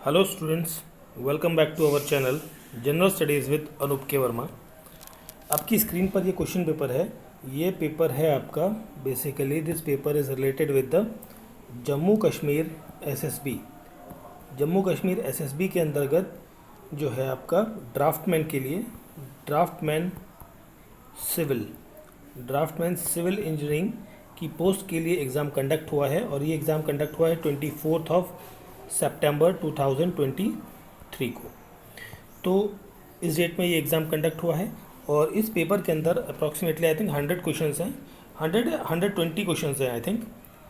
Hello students, welcome back to our channel general studies with Anoop K Verma. आपकी screen पर ये question paper है। ये पेपर है आपका, basically this paper is related with the Jammu Kashmir SSB. Jammu Kashmir SSB के अंतर्गत जो है आपका ड्राफ्टमैन के लिए ड्राफ्टमैन सिविल इंजीनियरिंग की पोस्ट के लिए एग्ज़ाम कंडक्ट हुआ है और ये एग्ज़ाम कंडक्ट हुआ है 24 सितंबर 2023 को। तो इस डेट में ये एग्ज़ाम कंडक्ट हुआ है और इस पेपर के अंदर अप्रॉक्सीमेटली आई थिंक 100 क्वेश्चंस हैं, 120 क्वेश्चंस हैं आई थिंक।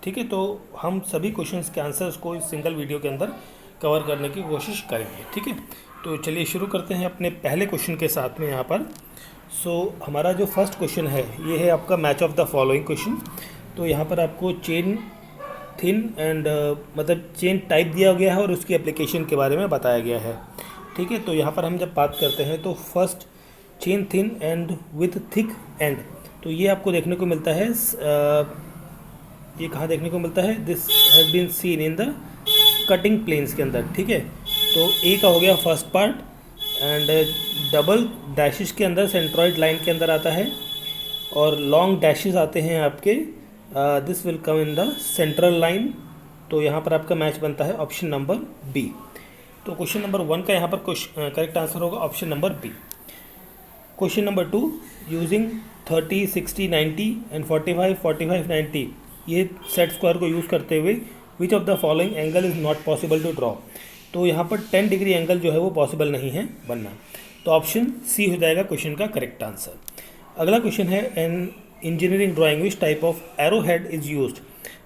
ठीक है, तो हम सभी क्वेश्चंस के आंसर्स को इस सिंगल वीडियो के अंदर कवर करने की कोशिश करेंगे। ठीक है, तो चलिए शुरू करते हैं अपने पहले क्वेश्चन के साथ में यहाँ पर। हमारा जो फर्स्ट क्वेश्चन है ये है आपका match of the following question. तो यहाँ पर आपको चेन थिन एंड मतलब चेन टाइप दिया गया है और उसकी एप्लीकेशन के बारे में बताया गया है। ठीक है, तो यहाँ पर हम जब बात करते हैं तो first chain thin and with thick and, तो ये आपको देखने को मिलता है, ये कहाँ देखने को मिलता है, this has been seen in the cutting planes के अंदर। ठीक है, तो ए का हो गया first part and double dashes के अंदर सेंट्रॉइड लाइन के अंदर आता है और लॉन्ग डैशेस आते हैं आपके, this will come in the central line. तो यहाँ पर आपका मैच बनता है ऑप्शन नंबर बी। तो क्वेश्चन नंबर 1 का यहाँ पर करेक्ट आंसर होगा option number B. Question number 2, using 30, 60, 90 and 45, 45, 90 ये सेट स्क्वायर को यूज़ करते हुए which of the following angle is not possible to draw. तो यहाँ पर 10 डिग्री एंगल जो है वो पॉसिबल नहीं है बनना, तो ऑप्शन सी हो जाएगा क्वेश्चन का करेक्ट आंसर। अगला क्वेश्चन है, an engineering drawing which type of arrow head is used.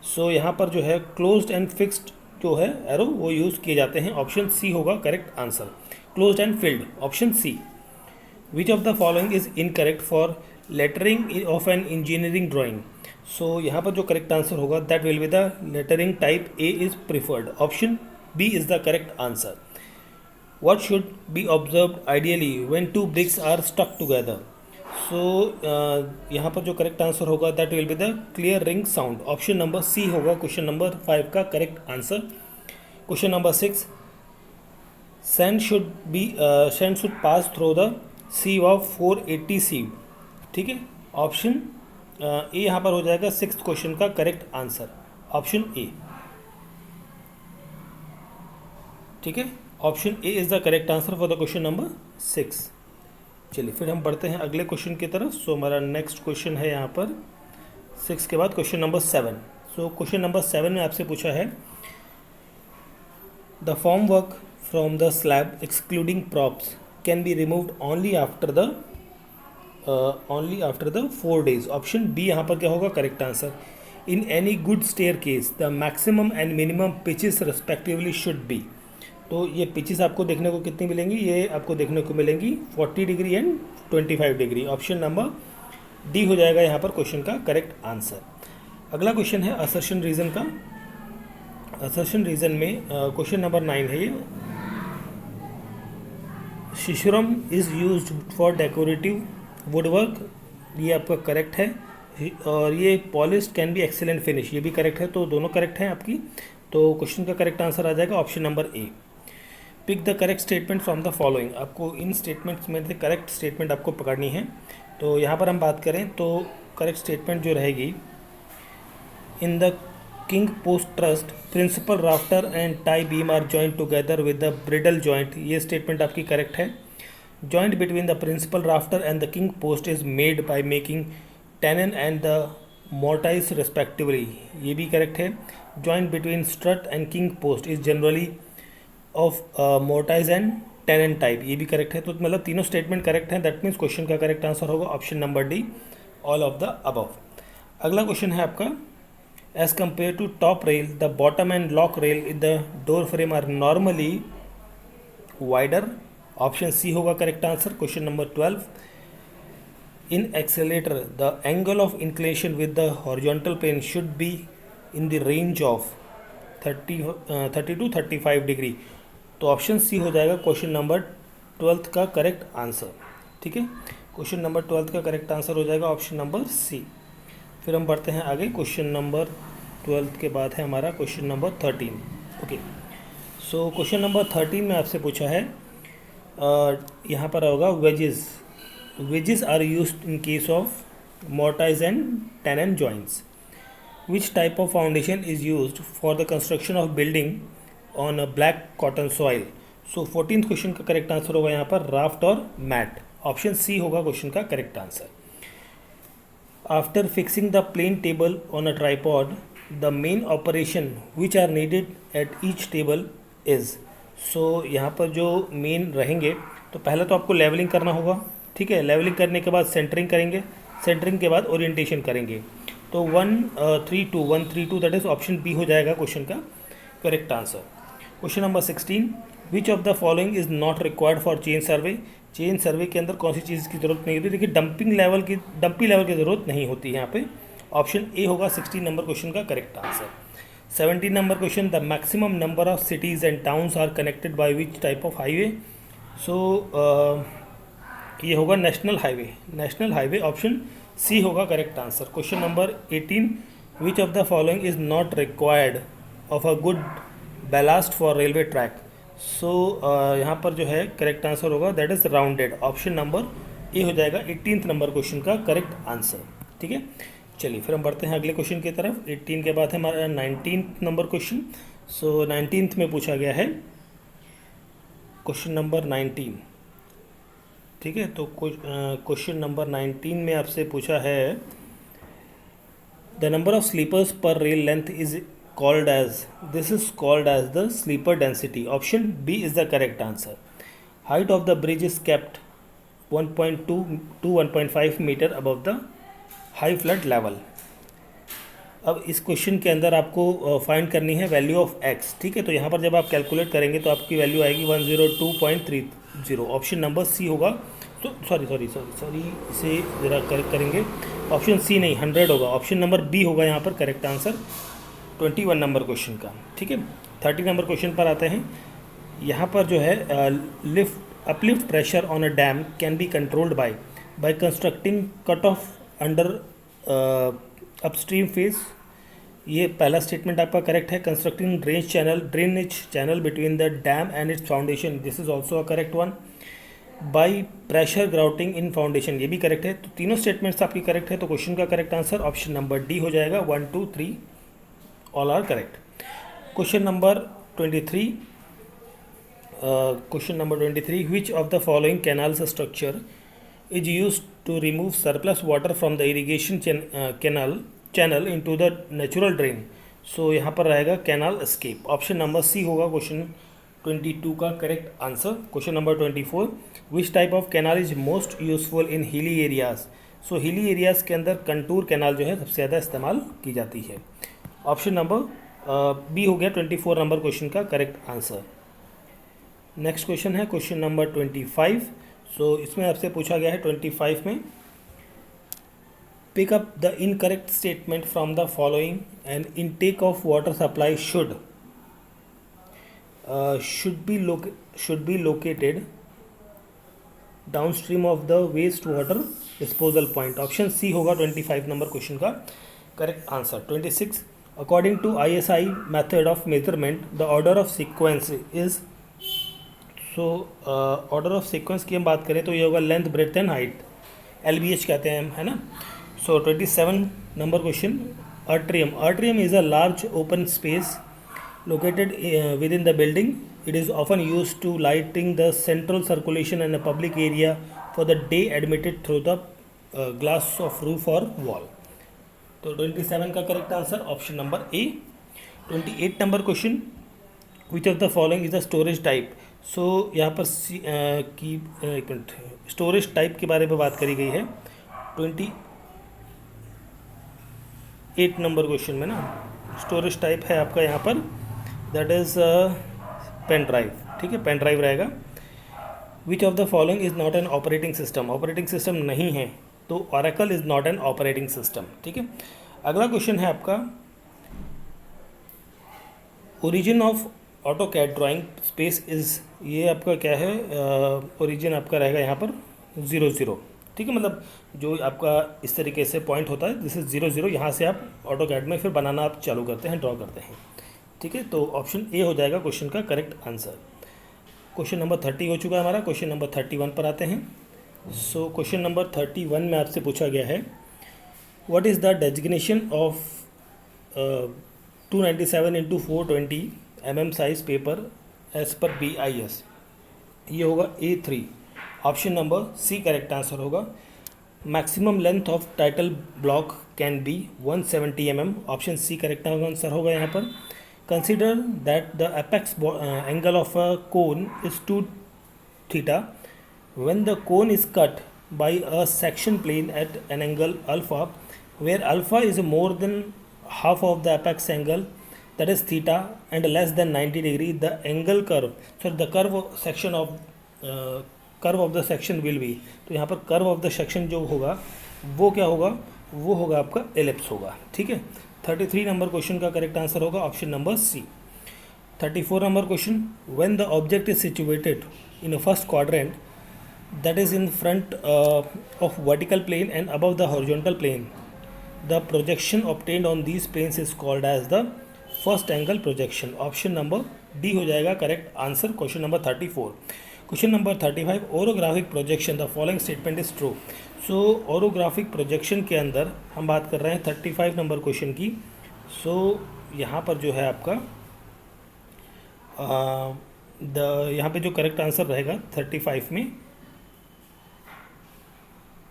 So यहाँ पर जो है क्लोज्ड एंड फिक्स्ड जो है एरो वो यूज़ किए जाते हैं, ऑप्शन सी होगा correct answer. Closed and filled, option C. Which of the following is incorrect for lettering of an engineering drawing. So यहाँ पर जो करेक्ट आंसर होगा that will be the lettering type A is preferred, option B is the correct answer. What should be observed ideally when two bricks are stuck together? So यहाँ पर जो correct answer होगा that will be the clear ring sound, option number C होगा question number 5 का correct answer. Question number 6, sand should pass through the sieve of 480 sieve। ठीक है, option ए यहाँ पर हो जाएगा 6th क्वेश्चन का करेक्ट आंसर, ऑप्शन ए। ठीक है, option A is the correct answer for the question number 6। चलिए फिर हम बढ़ते हैं अगले क्वेश्चन की तरफ। हमारा नेक्स्ट क्वेश्चन है यहाँ पर 6 के बाद क्वेश्चन नंबर 7। क्वेश्चन नंबर 7 में आपसे पूछा है, the form work from the slab excluding props can be removed only after the 4 days, option B यहाँ पर क्या होगा correct answer. In any good stair case the maximum and minimum pitches respectively should be. तो ये pitches आपको देखने को कितनी मिलेंगी, ये आपको देखने को मिलेंगी 40 degree and 25 degree, option number D हो जाएगा यहाँ पर क्वेश्चन का करेक्ट आंसर। अगला क्वेश्चन है असर्शन रीजन का। असर्शन रीजन में क्वेश्चन नंबर 9 है ये, shisham is used for decorative woodwork, ये आपका करेक्ट है। और ये polished can be excellent finish, ये भी करेक्ट है, तो दोनों करेक्ट हैं आपकी। तो क्वेश्चन का करेक्ट आंसर आ जाएगा option number A. Pick the correct statement from the following, आपको इन स्टेटमेंट्स में से करेक्ट स्टेटमेंट आपको पकड़नी है। तो यहाँ पर हम बात करें तो करेक्ट स्टेटमेंट जो रहेगी, in the king post truss principal rafter and tie beam are joint together with the bridle joint, ये स्टेटमेंट आपकी करेक्ट है। Joint between the principal rafter and the king post is made by making tenon and the mortise respectively, ये भी correct है। Joint between strut and king post is generally of mortise and tenon type, ये भी correct है। तो मतलब तीनों statement correct हैं, दैट मीन्स क्वेश्चन का करेक्ट आंसर होगा option number D, all of the above. अगला क्वेश्चन है आपका, as compare to top rail the bottom and lock rail in the door frame are normally wider, option C होगा correct answer. Question number 12, in escalator the angle of inclination with the horizontal plane should be in the range of 30 to 35 degree, तो option C हो जाएगा question number 12 का correct answer. ठीक है, question number 12 का correct answer हो जाएगा option number सी। फिर हम बढ़ते हैं आगे, क्वेश्चन नंबर 12 के बाद है हमारा question number 13। Okay, so question number 13 में आपसे पूछा है, यहाँ पर होगा wedges. Wedges are used in case of mortise and tenon joints. Which type of foundation is used for the construction of building on a black cotton soil? So 14th question का correct answer होगा यहाँ पर raft और mat. Option C होगा question का correct answer. After fixing the plane table on a tripod the main operation which are needed at each table is. So यहाँ पर जो मेन रहेंगे, तो पहले तो आपको लेवलिंग करना होगा, ठीक है। लेवलिंग करने के बाद सेंटरिंग करेंगे, सेंटरिंग के बाद ओरिएंटेशन करेंगे। तो 132 दैट इज ऑप्शन बी हो जाएगा क्वेश्चन का correct answer. Question number 16, which of the following is not required for chain survey. Chain survey के अंदर कौन सी चीज़ की जरूरत नहीं होती? देखिए डंपी लेवल की ज़रूरत नहीं होती है यहाँ पे। ऑप्शन ए होगा 16 नंबर क्वेश्चन का correct answer. 17 number question, the maximum number of cities and towns are connected by which type of highway. So ये होगा national highway. National highway option C होगा correct answer. Question number 18, which of the following is not required of a good ballast for railway track. So यहाँ पर जो है correct answer होगा that is rounded. Option number A हो जाएगा 18th number question का correct answer, ठीक है। चलिए फिर हम बढ़ते हैं अगले क्वेश्चन की तरफ। 18 के बाद है हमारा 19th नंबर क्वेश्चन। सो 19th में पूछा गया है क्वेश्चन नंबर 19, ठीक है। तो क्वेश्चन नंबर 19 में आपसे पूछा है, the number of sleepers per rail length is called as, this is called as the sleeper density. Option B is the correct answer. Height of the bridge is kept 1.2 to 1.5 metre above the high flood level. अब इस question के अंदर आपको find करनी है value of x, ठीक है। तो यहाँ पर जब आप कैलकुलेट करेंगे तो आपकी वैल्यू आएगी 102.30। ऑप्शन नंबर सी होगा। तो सॉरी इसे ज़रा करेक्ट करेंगे। ऑप्शन सी नहीं, 100 होगा। ऑप्शन नंबर बी होगा यहाँ पर करेक्ट आंसर 21 नंबर क्वेश्चन का, ठीक है। 30 नंबर क्वेश्चन पर आते हैं। यहाँ पर जो है uplift pressure on a dam can be controlled by constructing cut off under upstream face. ये पहला स्टेटमेंट आपका करेक्ट है। Constructing drainage channel between the dam and it's foundation, this is also a correct one. By pressure grouting in foundation, ये भी correct है। तो तीनों statements आपकी करेक्ट है। तो क्वेश्चन का correct answer option number D हो जाएगा। 1, 2, 3 all are correct. Question number 23, which of the following canals structure is used to remove surplus water from the irrigation channel into the natural drain. So यहाँ पर रहेगा canal escape. Option number C होगा question 22 का correct answer. Question number 24, which type of canal is most useful in hilly areas. So hilly areas के अंदर contour canal जो है सबसे ज़्यादा इस्तेमाल की जाती है। ऑप्शन नंबर बी हो गया 24 नंबर क्वेश्चन का करेक्ट आंसर। नेक्स्ट क्वेश्चन है क्वेश्चन नंबर 25। सो इसमें आपसे पूछा गया है 25 में, pick up the incorrect statement from the following. An intake of water supply should be located downstream of the wastewater disposal point. Option C होगा 25 number question का correct answer. 26, according to ISI method of measurement the order of sequence is। So order of sequence की हम बात करें तो ये होगा length, breadth and height, LBH कहते हैं हम, है ना। सो 27 number question, atrium is a large open space located within the building. It is often used to lighting the central circulation and a public area for the day admitted through the glass of roof or wall. तो 27 का correct answer option number A. 28 number question, which of the following is the storage type. So यहाँ पर एक minute, storage type के बारे में बात करी गई है 28 नंबर क्वेश्चन में ना। स्टोरेज टाइप है आपका यहाँ पर दैट इज़ पेन ड्राइव, ठीक है, पेन ड्राइव रहेगा। विच of the following is not an operating system. Operating system नहीं है तो Oracle is not an operating system, ठीक है। अगला क्वेश्चन है आपका, origin of AutoCAD drawing space is, ये आपका क्या है, ओरिजिन आपका रहेगा यहाँ पर 0, ठीक है। मतलब जो आपका इस तरीके से पॉइंट होता है दिस इज 0, यहाँ से आप ऑटोकैड में फिर बनाना आप चालू करते हैं, ड्रॉ करते हैं, ठीक है, तो ऑप्शन ए हो जाएगा क्वेश्चन का करेक्ट आंसर। क्वेश्चन नंबर 30 हो चुका है हमारा। क्वेश्चन नंबर 31 पर आते हैं। सो क्वेश्चन नंबर 31 में आपसे पूछा गया है, what is the designation of 297 into 420 mm size paper as per BIS। ये होगा A3। Option number C correct answer होगा। Maximum length of title block can be 170 mm। Option C correct answer होगा यहाँ पर। Consider that the apex angle of a cone is 2 theta when the cone is cut by a section plane at an angle alpha, where alpha is more than half of the apex angle, that is theta, and less than 90 degree, the angle curve, so the curve of the section will be, तो यहाँ पर curve of the section जो होगा वो क्या होगा, वो होगा आपका एलिप्स होगा। ठीक है, 33 नंबर क्वेश्चन का करेक्ट आंसर होगा option number C. 34 number question, when the object is situated in a first quadrant, that is in front of vertical plane and above the horizontal plane, the projection obtained on these planes is called as the first angle projection। Option number D हो जाएगा correct answer question number 34। Question number 35, orographic projection the following statement is true. So orographic projection के अंदर हम बात कर रहे हैं 35 number question की। सो यहाँ पर जो है आपका यहाँ पे जो करेक्ट आंसर रहेगा 35 में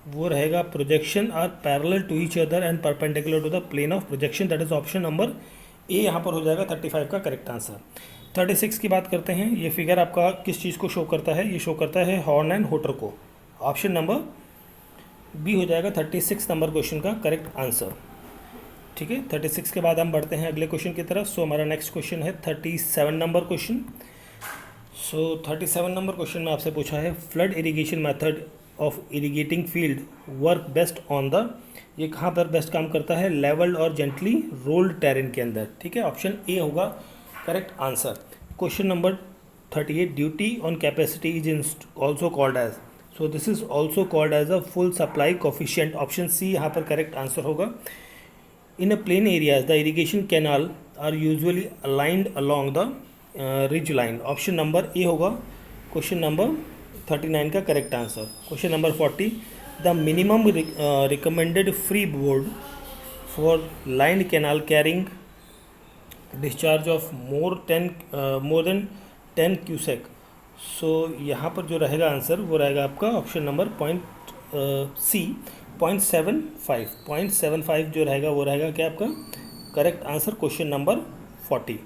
वो रहेगा projection are parallel to each other and perpendicular to the plane of projection, that is option number A यहाँ पर हो जाएगा 35 का करेक्ट आंसर। 36 की बात करते हैं। ये फिगर आपका किस चीज़ को शो करता है, ये शो करता है हॉर्न एंड होटर को। ऑप्शन नंबर बी हो जाएगा 36 नंबर क्वेश्चन का करेक्ट आंसर। ठीक है, 36 के बाद हम बढ़ते हैं अगले क्वेश्चन की तरफ। सो हमारा नेक्स्ट क्वेश्चन है 37 number question. So 37 number question में आपसे पूछा है, flood irrigation method of irrigating field work best on the, ये कहाँ पर बेस्ट काम करता है, लेवल्ड और जेंटली रोल्ड टेरेन के अंदर। ठीक है, ऑप्शन ए होगा correct answer. Question number 38, duty on capacity is also called as, so this is also called as a full supply coefficient. Option C यहाँ पर करेक्ट आंसर होगा। In a plain areas, the irrigation canal are usually aligned along the ridge line। Option number A होगा question number 39 का correct answer. Question number 40, the minimum recommended free board for line canal carrying discharge of more than 10 cusec. So यहाँ पर जो रहेगा answer वो रहेगा आपका option number सी 0.75 जो रहेगा वो रहेगा क्या आपका correct answer question number 40।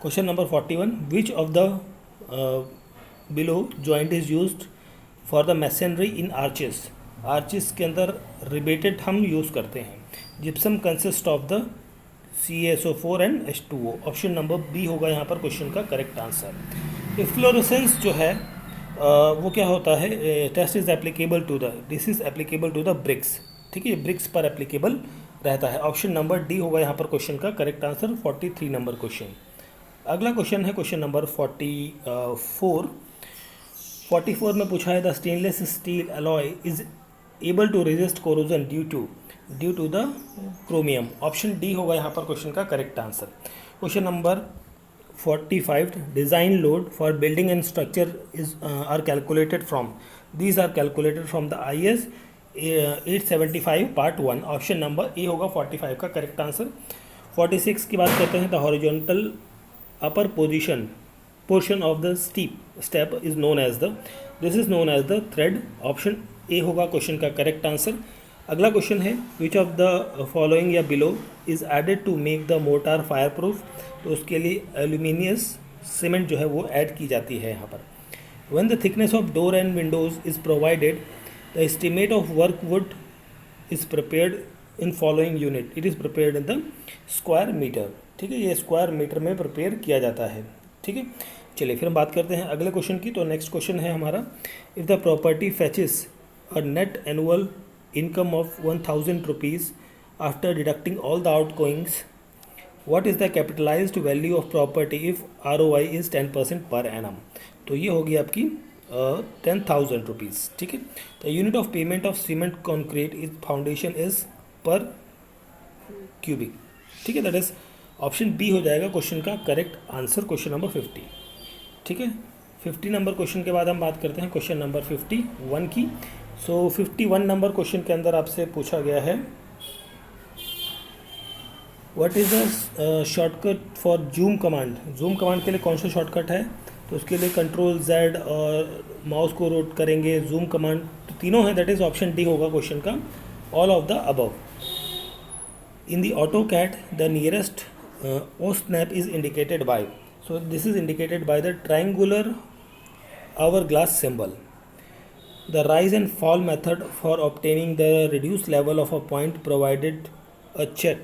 Question number 41, which of the below joint is used for the masonry in arches. Arches के अंदर रिबेटेड हम यूज़ करते हैं। Gypsum consist of the CaSO4 and H2O। Option number B होगा यहाँ पर question का correct answer. Efflorescence जो है वो क्या होता है, test is applicable to the, this is applicable to the bricks. ठीक है, ब्रिक्स पर एप्लीकेबल रहता है। ऑप्शन नंबर डी होगा यहाँ पर क्वेश्चन का करेक्ट आंसर 43 नंबर क्वेश्चन। अगला क्वेश्चन है क्वेश्चन नंबर 44 में पूछा है, the stainless steel alloy is able to resist corrosion due to the chromium. Option D होगा यहाँ पर क्वेश्चन का correct answer. Question number 45, design load for building and structure is are calculated from, these are calculated from the IS 875 part 1। Option number A होगा 45 का correct answer. 46 की बात करते हैं, the horizontal upper portion of the step is known as the, this is known as the thread. Option A होगा question का correct answer. अगला question है, विच ऑफ द फॉलोइंग या below is added to make the mortar fire proof. तो उसके लिए एल्यूमिनियस cement जो है वो ऐड की जाती है यहाँ पर। When the thickness of door and windows is provided, the estimate of work wood is prepared in following unit, it is prepared in the square metre. ठीक है, ये स्क्वायर मीटर में प्रिपेयर किया जाता है। ठीक है, चलिए फिर हम बात करते हैं अगले क्वेश्चन की। तो नेक्स्ट क्वेश्चन है हमारा, if the property fetches a net annual income of 1000 rupees after deducting all the outgoings, what is the capitalized value of property if ROI is 10% per annum। तो ये होगी आपकी 10,000 रुपीज़। ठीक है, the unit of payment of cement concrete is foundation is पर cubic. ठीक है, that is option B हो जाएगा क्वेश्चन का करेक्ट आंसर, क्वेश्चन नंबर 50। ठीक है, 50 नंबर क्वेश्चन के बाद हम बात करते हैं क्वेश्चन नंबर 51 की। सो 51 नंबर क्वेश्चन के अंदर आपसे पूछा गया है what is the shortcut for zoom command. Zoom command के लिए कौन सा शॉर्टकट है, तो उसके लिए कंट्रोल Z और माउस को रोट करेंगे, जूम कमांड, तो तीनों है, दैट इज ऑप्शन डी होगा क्वेश्चन का, all of the above. In the AutoCAD the nearest O snap is indicated by, so this is indicated by the triangular hourglass symbol. The rise and fall method for obtaining the reduced level of a point provided a check.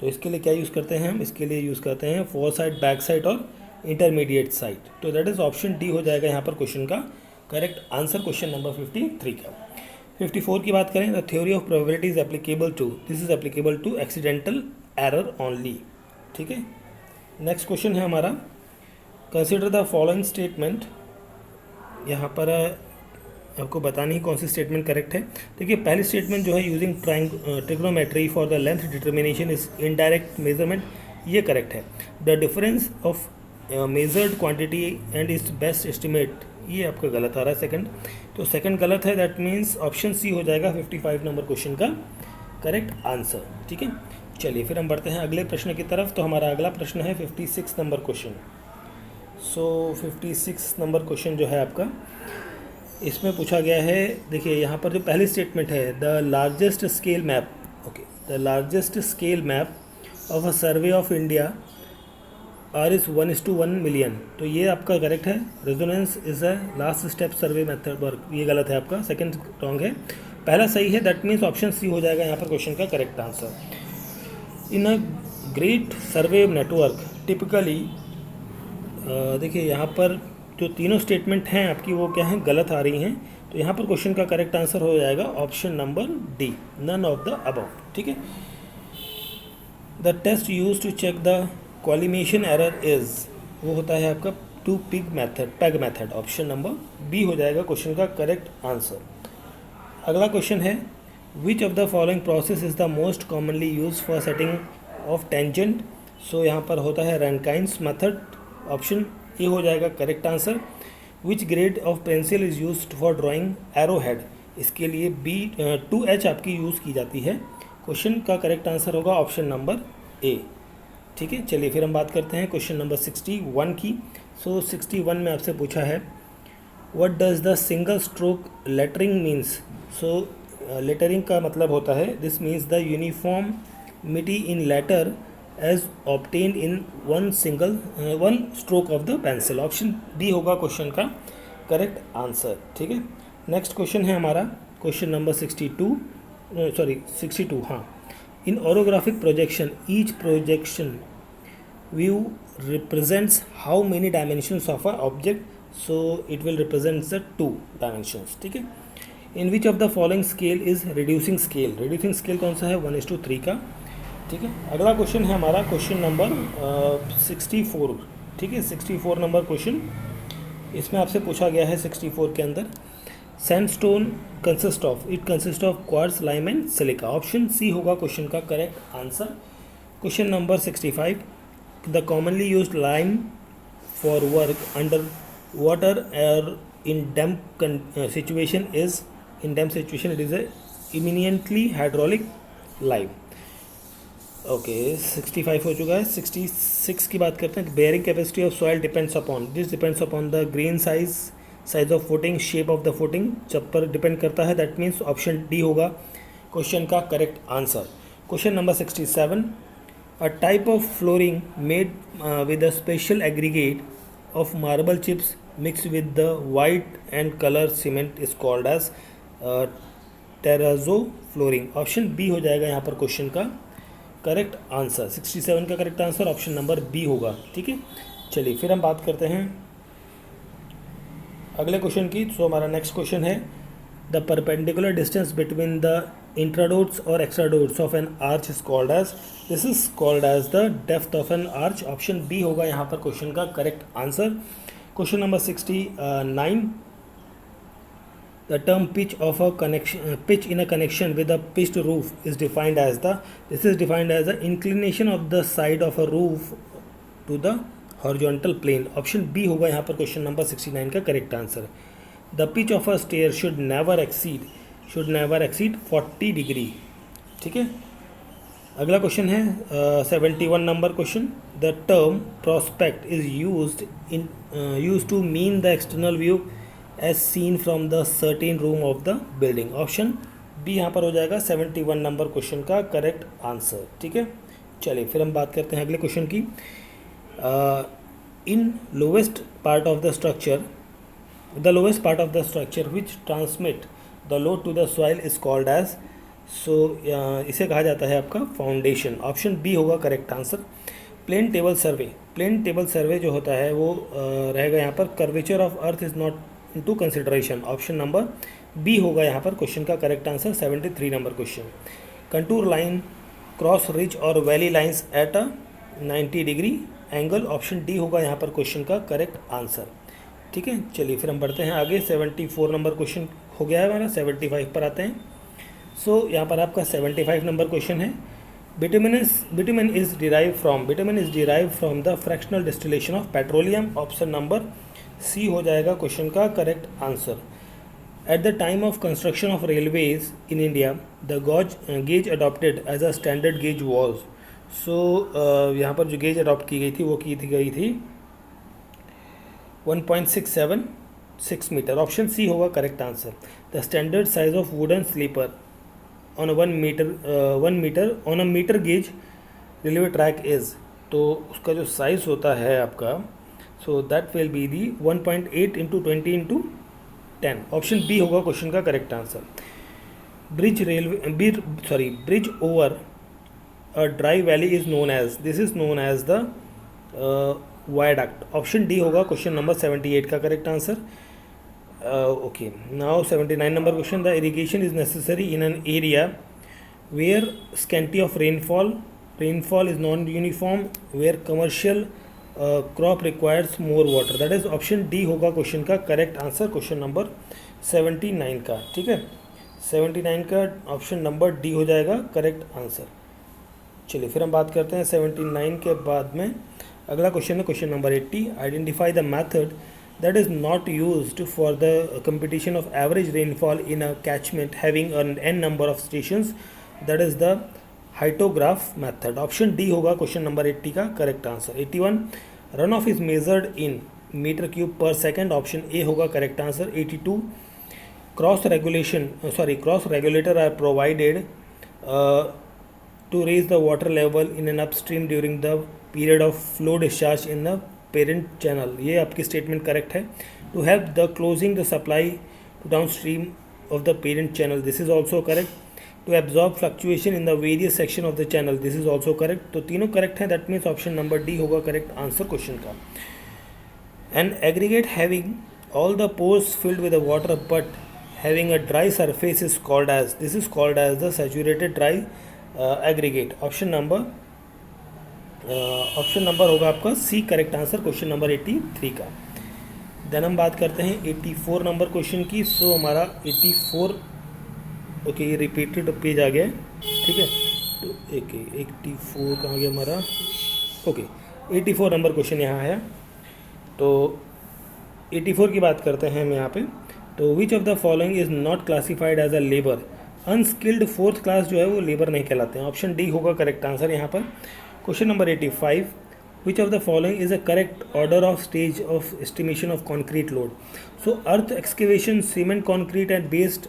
तो इसके लिए क्या use करते हैं हम, इसके लिए use करते हैं फोर साइड, बैक साइड और इंटरमीडिएट साइड। तो दैट इज ऑप्शन डी हो जाएगा यहाँ पर क्वेश्चन का करेक्ट आंसर, क्वेश्चन नंबर 53 का। 54 की बात करें, the theory of probability is applicable to, this is applicable to accidental error only. ठीक है, नेक्स्ट क्वेश्चन है हमारा, कंसिडर द फॉलोइंग स्टेटमेंट। यहाँ पर आपको बतानी है कौन सी स्टेटमेंट करेक्ट है। देखिए पहली स्टेटमेंट जो है, using trigonometry for the length determination is indirect measurement, ये करेक्ट है। The difference of measured quantity and it's best estimate, ये आपका गलत आ रहा है सेकंड, तो सेकंड गलत है, दैट मीन्स ऑप्शन सी हो जाएगा 55 नंबर क्वेश्चन का करेक्ट आंसर। ठीक है, चलिए फिर हम बढ़ते हैं अगले प्रश्न की तरफ। तो हमारा अगला प्रश्न है 56 नंबर क्वेश्चन। सो 56 नंबर क्वेश्चन जो है आपका, इसमें पूछा गया है, देखिए यहाँ पर जो पहली स्टेटमेंट है, the largest scale map, okay, the largest scale map of a survey of India are is 1:1 million, तो ये आपका करेक्ट है। Resonance is a last step survey method work, ये गलत है आपका, सेकंड रॉन्ग है, पहला सही है, दैट मीन्स ऑप्शन सी हो जाएगा यहाँ पर क्वेश्चन का correct answer. In a great survey network typically, देखिए यहाँ पर जो तीनों स्टेटमेंट हैं आपकी वो क्या हैं, गलत आ रही हैं, तो यहाँ पर क्वेश्चन का करेक्ट आंसर हो जाएगा option number D, none of the above. ठीक है, the test use to check the collimation error is, वो होता है आपका two peg method, option number B हो जाएगा क्वेश्चन का करेक्ट आंसर। अगला क्वेश्चन है, which of the following process is the most commonly use for setting of tangent, so यहाँ पर होता है रैनकाइंस मेथड, ऑप्शन ए हो जाएगा correct answer. Which grade of pencil is used for drawing arrow head, इसके लिए B2H आपकी use की जाती है, क्वेश्चन का करेक्ट आंसर होगा ऑप्शन नंबर ए। ठीक है, चलिए फिर हम बात करते हैं क्वेश्चन नंबर 61 की। सो 61 में आपसे पूछा है, what does the single stroke lettering means, so lettering का मतलब होता है, this means the uniformity in letter as obtain in one stroke of the pencil, option D होगा क्वेश्चन का करेक्ट आंसर। ठीक है, नेक्स्ट क्वेश्चन है हमारा क्वेश्चन नंबर 62, हाँ। In orthographic projection each projection view represents how many dimensions of a object, so it will represents the 2 dimensions. ठीक है, in which of the following scale is reducing scale, reducing scale कौन सा है, 1:3 का। ठीक है, अगला क्वेश्चन है हमारा क्वेश्चन नंबर 64। ठीक है, 64 नंबर क्वेश्चन, इसमें आपसे पूछा गया है 64 के अंदर, sandstone consist of quartz, lime and silica, option C होगा क्वेश्चन का correct answer. Question number 65, the commonly used lime for work under water और in damp situation it is a eminently hydraulic lime. Okay, 65 हो चुका है। 66 की बात करते हैं, bearing capacity of soil depends upon the grain size of footing, shape of the footing, जब पर डिपेंड करता है, दैट मीन्स ऑप्शन डी होगा क्वेश्चन का correct answer. Question number 67, a type of flooring made with a special aggregate of marble chips mix with the white and colour cement is called as terrazzo flooring, option B हो जाएगा यहाँ पर question का correct answer. 67 का correct answer option number B होगा। ठीक है, चलिए फिर हम बात करते हैं अगले क्वेश्चन की। सो हमारा नेक्स्ट क्वेश्चन है, the perpendicular distance between the intrados और extrados of an arch is called as, this is called as the depth of an arch, option B होगा यहाँ पर क्वेश्चन का correct answer. Question number 69, The term pitch of a connection, pitch in a connection with a pitched roof is defined as the inclination of the side of a roof to the horizontal plane. Option B होगा यहाँ पर question number 69 का correct answer. The pitch of a stair should never exceed 40 degree. ठीक है. अगला question है 71 number question. The term prospect is used to mean the external view as seen from the certain room of the building. Option B यहाँ पर हो जाएगा 71 number question का correct answer. ठीक है. चलिए फिर हम बात करते हैं अगले क्वेश्चन की. In lowest part of the structure which transmit the load to the soil is called as. So इसे कहा जाता है आपका फाउंडेशन. ऑप्शन बी होगा correct answer. Plane table survey जो होता है वो रहेगा यहाँ पर. Curvature of earth is not into consideration. Option number B होगा यहाँ पर क्वेश्चन का correct answer. 73 number question. Contour line cross ridge और valley lines at a 90 degree angle. Option D होगा यहाँ पर क्वेश्चन का करेक्ट आंसर. ठीक है. चलिए फिर हम बढ़ते हैं आगे. 74 नंबर क्वेश्चन हो गया है हमारा. 75 पर आते हैं. सो यहाँ पर आपका 75 नंबर क्वेश्चन है. Bitumen is derive from the fractional distillation of petroleum. Option number C हो जाएगा क्वेश्चन का correct answer. At the time of construction of railways in India the gauge adopted as a standard gauge was. So यहाँ पर जो gauge adopt की गई थी वो गई थी 1.676 मीटर. ऑप्शन सी होगा correct answer. The standard size of wooden sleeper on 1 metre on a metre gauge railway track is. तो उसका जो साइज़ होता है आपका so that will be the 1.8 into 20 into 10. Option B होगा क्वेश्चन का correct answer. Bridge over a dry valley is known as the viaduct. Option D होगा question number 78 का correct answer. Okay, now 79 number question. The irrigation is necessary in an area where scanty of rainfall is non-uniform, where commercial crop requires more water. That is option D होगा question का correct answer question number 79 का. ठीक है. 79 का option number D हो जाएगा correct answer. चलिए फिर हम बात करते हैं 79 के बाद में. अगला क्वेश्चन है question number 80. Identify the method that is not used for the computation of average rainfall in a catchment having an n number of stations. That is the hydrograph method. Option D होगा question number 80 का correct answer. 81 runoff is measured in meter cube per second. Option A होगा correct answer. 82 cross regulator are provided to raise the water level in an upstream during the period of flow discharge in the parent channel. ये आपकी statement correct है. To help the closing the supply to down stream of the parent channel. This is also correct. To absorb fluctuation in the various section of the channel. This is also correct. तो तीनों correct हैं. That means option number D होगा correct answer question का. An aggregate having all the pores filled with water but having a dry surface is called as. This is called as the saturated dry aggregate. Option number होगा आपका C correct answer question number 83 का. Then हम बात करते हैं 84 number question की. So हमारा 84 okay ये रिपीटेड पेज आ गया है. ठीक है. तो 84 कहाँ गया हमारा. ओके 84 नंबर क्वेश्चन यहाँ है. तो 84 की बात करते हैं हम यहाँ पे. तो which of the following is not classified as a labour. Unskilled fourth class जो है वो लेबर नहीं कहलाते हैं. ऑप्शन डी होगा करेक्ट आंसर यहाँ पर. Question number 85 which of the following is a correct order of stage of estimation of concrete load. So earth excavation, cement concrete and based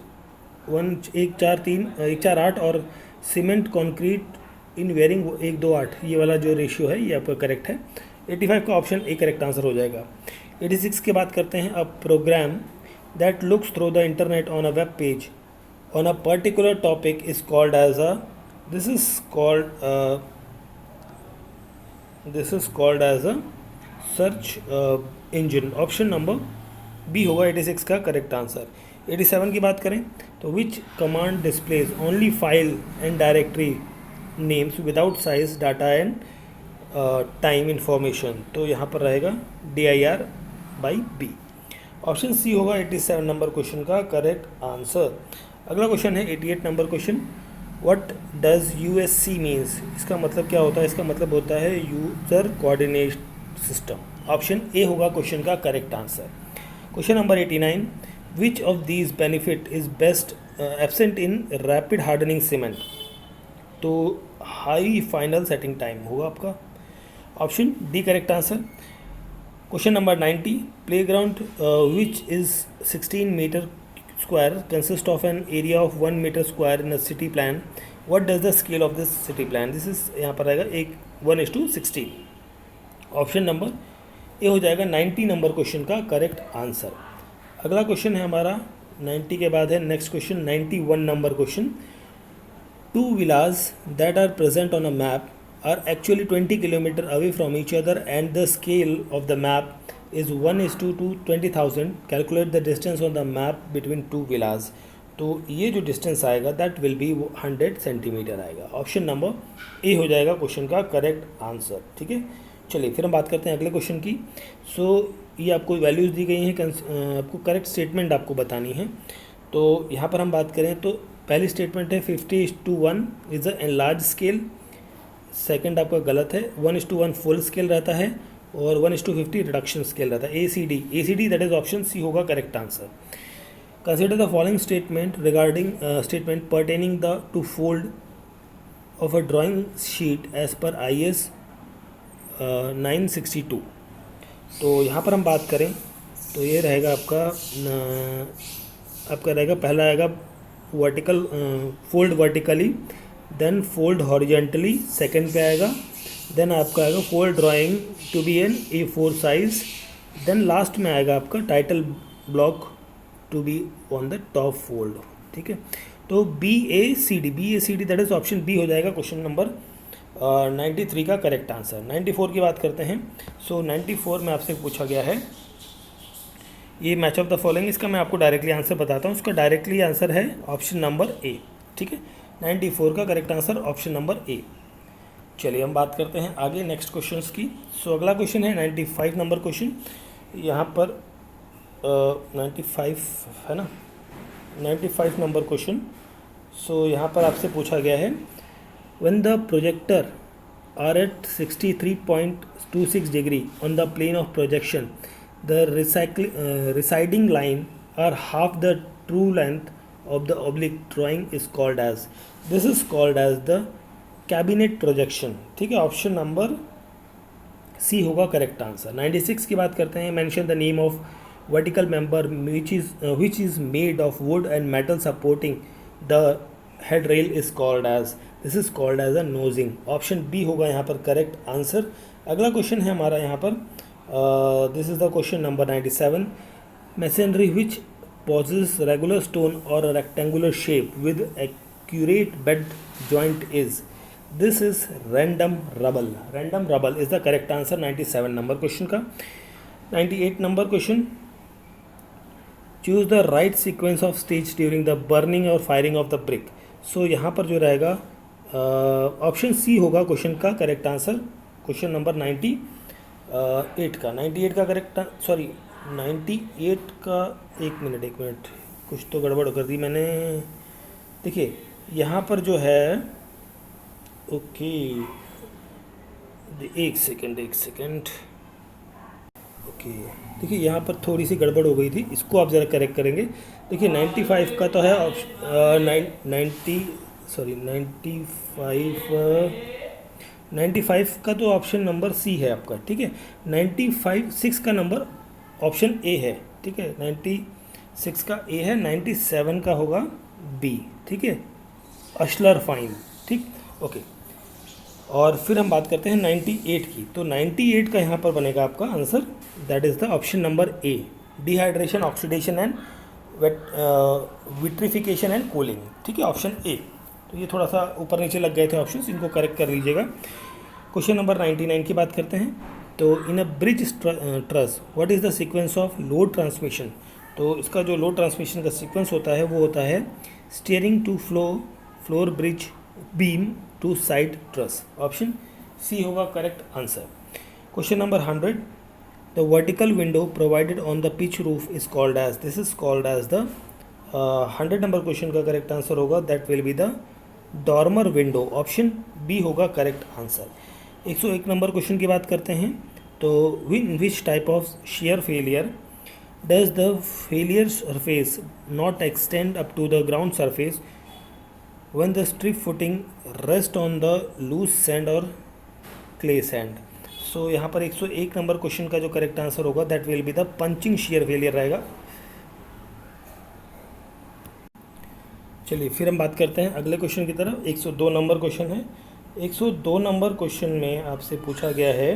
1:4:8 और सीमेंट कॉन्क्रीट इन wearing 1:2:8 ये वाला जो ratio है ये आपका करेक्ट है. 85 का ऑप्शन ए करेक्ट आंसर हो जाएगा. 86 की बात करते हैं. A program that looks through the internet on a web page on a particular topic is called as a. This is called as a search engine. Option number B होगा 86 का correct answer. 87 की बात करें तो विच command displays only file and directory names without size data and time information. तो यहाँ पर रहेगा DIR/B. ऑप्शन सी होगा 87 नंबर क्वेश्चन का करेक्ट आंसर। अगला क्वेश्चन है 88 number question, what does USC means, इसका मतलब क्या होता है? इसका मतलब होता है user coordinate system. Option A होगा क्वेश्चन का correct answer. Question number 89, which of these benefit is best absent in rapid hardening cement? तो हाई फाइनल सेटिंग टाइम होगा आपका। Option D correct answer. Question number 90, playground which is 16 metre square consists of an area of 1 meter square in a city plan. What does the scale of this city plan? This is यहाँ पर आएगा 1:16। Option number A हो जाएगा 90 number question का correct answer. अगला question है हमारा 90 के बाद है next question 91 number question, two villages that are present on a map are actually 20 kilometre away from each other and the scale of the map is 1:20,000. Calculate the distance on the map between two villas. तो ये जो distance आएगा that will B 100 centimetre आएगा। Option number A हो जाएगा question का correct answer. ठीक है, चलिए फिर हम बात करते हैं अगले क्वेश्चन की। ये आपको वैल्यूज़ दी गई हैं, आपको करेक्ट स्टेटमेंट आपको बतानी है। तो यहाँ पर हम बात करें तो पहली स्टेटमेंट है 50:1 is a large scale. Second आपका गलत है, 1:1 फुल स्केल रहता है और 1:50 रिडक्शन स्केल रहता है। ACD that is option C होगा correct answer. Consider the following statement regarding statement pertaining the to fold of a drawing sheet as per IS 962। तो यहाँ पर हम बात करें तो ये रहेगा आपका रहेगा पहला आएगा vertical fold vertically, then fold horizontally second पे आएगा, देन आपका आएगा fold drawing to be an A4 size, then last में आएगा आपका title block to be on the top fold. ठीक है, तो BACD that is option B हो जाएगा क्वेश्चन नंबर 93 का करेक्ट आंसर। 94 की बात करते हैं। 94 में आपसे पूछा गया है ये मैच ऑफ द फॉलोइंग, इसका मैं आपको डायरेक्टली आंसर बताता हूँ। उसका डायरेक्टली आंसर है ऑप्शन नंबर ए। ठीक है, 94 का करेक्ट आंसर ऑप्शन नंबर ए। चलिए हम बात करते हैं आगे नेक्स्ट क्वेश्चंस की। अगला क्वेश्चन है 95 नंबर क्वेश्चन। यहाँ पर 95 है ना, 95 नंबर क्वेश्चन। यहाँ पर आपसे पूछा गया है when the projector are at 63.26 degree on the plane of projection the receding line are half the true length of the oblique drawing is called as, this is called as the cabinet projection. ठीक है, option number C होगा correct answer. 96 की बात करते हैं। Mention the name of vertical member which is made of wood and metal supporting the head rail is called as, this is called as a nosing. Option B होगा यहाँ पर correct answer. अगला question है हमारा यहाँ पर this is the question number 97, masonry which possesses regular stone or a rectangular shape with accurate bed joint is, this is random rubble. Random rubble is the correct answer 97 number question का। 98 number question, choose the right sequence of stage during the burning और firing of the brick. यहाँ पर जो रहेगा option C होगा question का correct answer. Question number 98 का correct, sorry 98 का एक मिनट कुछ तो गड़बड़ कर दी मैंने। देखिए यहाँ पर जो है ओके एक सेकेंड ओके, देखिए यहाँ पर थोड़ी सी गड़बड़ हो गई थी, इसको आप ज़रा करेक्ट करेंगे। देखिए 95 का तो है ऑप्शन 95 का तो ऑप्शन नंबर सी है आपका। ठीक है, 96 का नंबर ऑप्शन ए है। ठीक है, 96 का ए है, 97 का होगा बी। ठीक है, अशलर फाइन। ठीक, ओके। और फिर हम बात करते हैं 98 की। तो 98 का यहाँ पर बनेगा आपका answer, that is the option number A, dehydration, oxidation and vitrification and cooling. ठीक है, ऑप्शन ए। तो ये थोड़ा सा ऊपर नीचे लग गए थे ऑप्शंस, इनको करेक्ट कर लीजिएगा। क्वेश्चन नंबर 99 की बात करते हैं। तो in a bridge truss what is the sequence of load transmission. तो इसका जो लोड ट्रांसमिशन का सीक्वेंस होता है वो होता है stringer to floor bridge beam to side truss. Option C होगा correct answer. Question number 100, the vertical window provided on the pitch roof is called as, this is called as the 100 number question का correct answer होगा that will be the dormer window, option B होगा correct answer. 101 number question की बात करते हैं, तो in which type of shear failure does the failure surface not extend up to the ground surface when the strip footing rest on the loose sand or clay sand? सो यहाँ पर 101 number question का जो correct answer होगा that will be the punching shear failure रहेगा। चलिए फिर हम बात करते हैं अगले क्वेश्चन की तरफ। 102 नंबर क्वेश्चन है। 102 नंबर क्वेश्चन में आपसे पूछा गया है,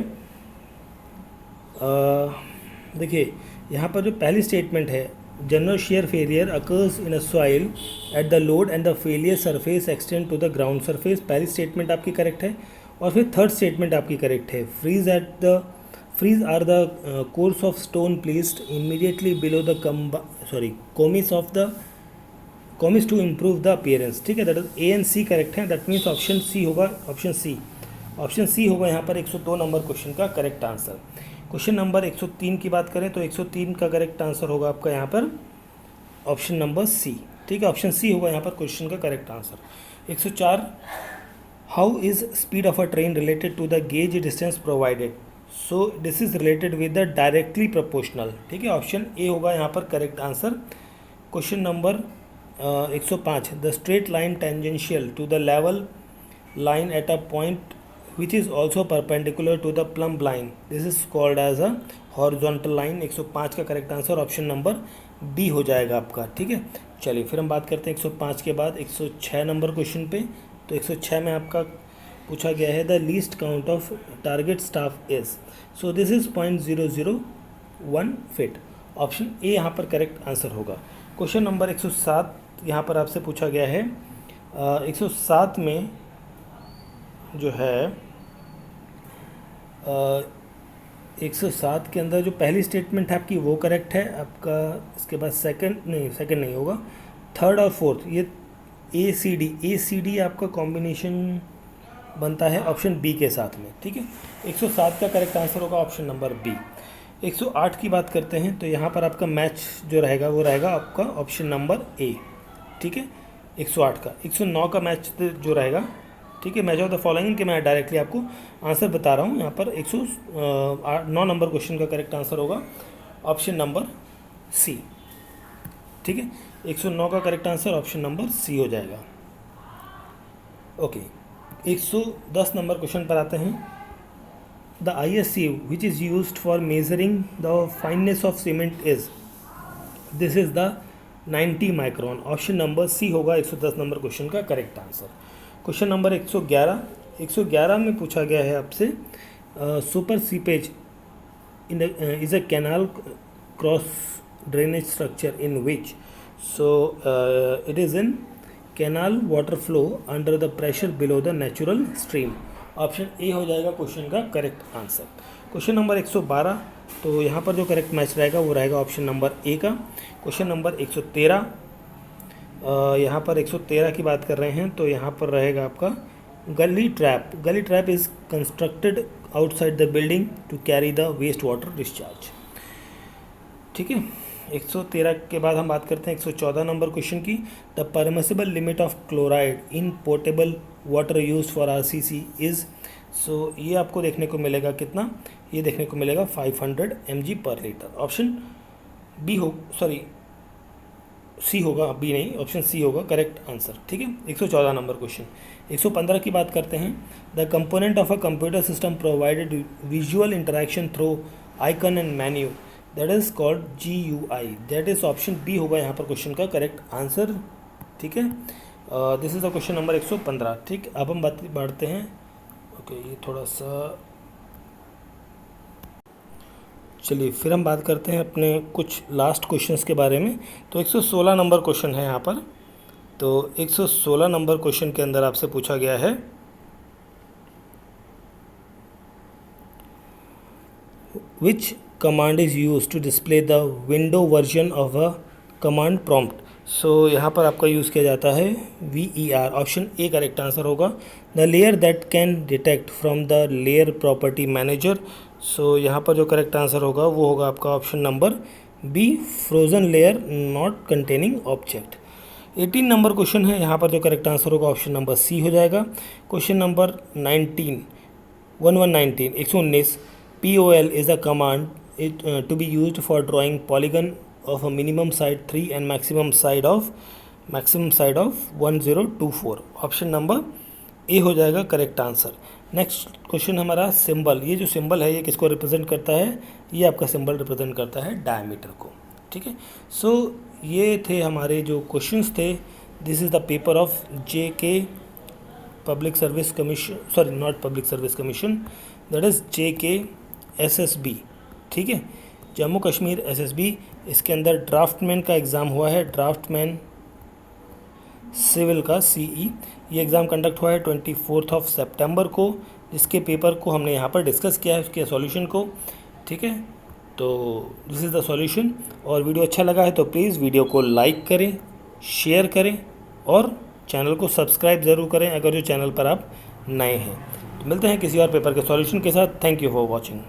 देखिए यहाँ पर जो पहली स्टेटमेंट है, general shear failure occurs in a soil at the load and the failure surface extend to the ground surface, पहली स्टेटमेंट आपकी करेक्ट है। और फिर थर्ड स्टेटमेंट आपकी करेक्ट है, frieze are the course of stone placed immediately below the cornice to improve the appearance, ठीक है, that is A and C correct है, दैट मीन्स ऑप्शन सी होगा, ऑप्शन सी होगा यहाँ पर 102 नंबर क्वेश्चन का करेक्ट आंसर। क्वेश्चन नंबर 103 की बात करें तो 103 का करेक्ट आंसर होगा आपका यहाँ पर ऑप्शन नंबर सी, ठीक है, ऑप्शन सी होगा यहाँ पर क्वेश्चन का correct answer. 104, how is speed of a train related to the gauge distance provided? So this is related with the directly proportional, ठीक है, ऑप्शन ए होगा यहाँ पर correct answer. Question number 105, the straight line tangential to the level line at a point which is also perpendicular to the plumb line, this is called as a horizontal line। 105 का correct answer option number B हो जाएगा आपका, ठीक है। चलिए फिर हम बात करते हैं 105 के बाद 106 नंबर क्वेश्चन पे। तो 106 में आपका पूछा गया है the least count of target staff is, so this is 0.001 feet, option A यहाँ पर करेक्ट आंसर होगा। क्वेश्चन नंबर 107 यहाँ पर आपसे पूछा गया है, 107 में जो है 107 के अंदर जो पहली स्टेटमेंट है आपकी वो करेक्ट है आपका, इसके बाद सेकंड नहीं होगा, थर्ड और फोर्थ ये ए सी डी आपका कॉम्बिनेशन बनता है ऑप्शन बी के साथ में, ठीक है। 107 का करेक्ट आंसर होगा ऑप्शन नंबर बी। 108 की बात करते हैं तो यहाँ पर आपका मैच जो रहेगा वो रहेगा आपका ऑप्शन नंबर ए, ठीक है, 108 का। 109 का मैच जो रहेगा, ठीक है, मैच ऑफ द फॉलोइंग के मैं डायरेक्टली आपको आंसर बता रहा हूँ। यहाँ पर 109 नंबर क्वेश्चन का करेक्ट आंसर होगा ऑप्शन नंबर सी, ठीक है, 109 का correct answer option number C हो जाएगा। ओके, 110 नंबर क्वेश्चन पर आते हैं। The ISU which is used for measuring the fineness of cement is, this is the 90 micron, option number C होगा 110 नंबर क्वेश्चन का करेक्ट आंसर। क्वेश्चन नंबर 111 में पूछा गया है आपसे, super seepage is a canal cross drainage structure in which, so it is in canal water flow under the pressure below the natural stream, option A हो जाएगा question का correct answer. Question number 112, तो यहाँ पर जो correct match रहेगा वो रहेगा ऑप्शन नंबर ए का। क्वेश्चन नंबर 113, यहाँ पर 113 की बात कर रहे हैं तो यहाँ पर रहेगा आपका gully trap is constructed outside the building to carry the waste water discharge, ठीक है। 113 के बाद हम बात करते हैं 114 नंबर क्वेश्चन की। The permissible limit of chloride in portable water use for RCC is, so ये आपको देखने को मिलेगा कितना, ये देखने को मिलेगा 500 mg पर लीटर, ऑप्शन बी हो, सॉरी सी होगा, बी नहीं, ऑप्शन सी होगा करेक्ट आंसर, ठीक है। 114 नंबर क्वेश्चन। 115 की बात करते हैं। The component of a computer system provided visual interaction through icon and menu, that is called GUI, that is option B होगा यहाँ पर क्वेश्चन का करेक्ट आंसर, ठीक है। This is the question number 115, ठीक। अब हम बात बढ़ते हैं, ओके, ये थोड़ा सा, चलिए फिर हम बात करते हैं अपने कुछ लास्ट क्वेश्चंस के बारे में। तो 116 नंबर क्वेश्चन है यहाँ पर। तो 116 नंबर क्वेश्चन के अंदर आपसे पूछा गया है, which command is use to display the window version of a command prompt, so यहाँ पर आपका यूज़ किया जाता है VER, option A correct answer होगा। The layer that can detect from the layer property manager, so यहाँ पर जो करेक्ट आंसर होगा वो होगा आपका option number B, frozen layer not containing object. 18 number question है, यहाँ पर जो करेक्ट आंसर होगा ऑप्शन नंबर सी हो जाएगा। Question number 119 POL is a command to be used for drawing polygon of a minimum side 3 and maximum side of 1024। Option number A हो जाएगा correct answer. Next question हमारा symbol, ये जो symbol है ये किसको रिप्रेजेंट करता है? ये आपका सिंबल रिप्रेजेंट करता है डायमीटर को। ठीक है, सो ये थे हमारे जो क्वेश्चंस थे। This is the paper of JK public service commission, sorry not public service commission, that is JK SSB। ठीक है, जम्मू कश्मीर SSB। इसके अंदर ड्राफ्टमैन का एग्ज़ाम हुआ है, ड्राफ्टमैन सिविल का CE। ये एग्ज़ाम कंडक्ट हुआ है 24 सितंबर को, जिसके पेपर को हमने यहाँ पर डिस्कस किया है, उसके सॉल्यूशन को। ठीक है, तो दिस इज़ द सॉल्यूशन। और वीडियो अच्छा लगा है तो प्लीज़ वीडियो को लाइक करें, शेयर करें और चैनल को सब्सक्राइब ज़रूर करें अगर जो चैनल पर आप नए हैं। तो मिलते हैं किसी और पेपर के सॉल्यूशन के साथ। Thank you for watching.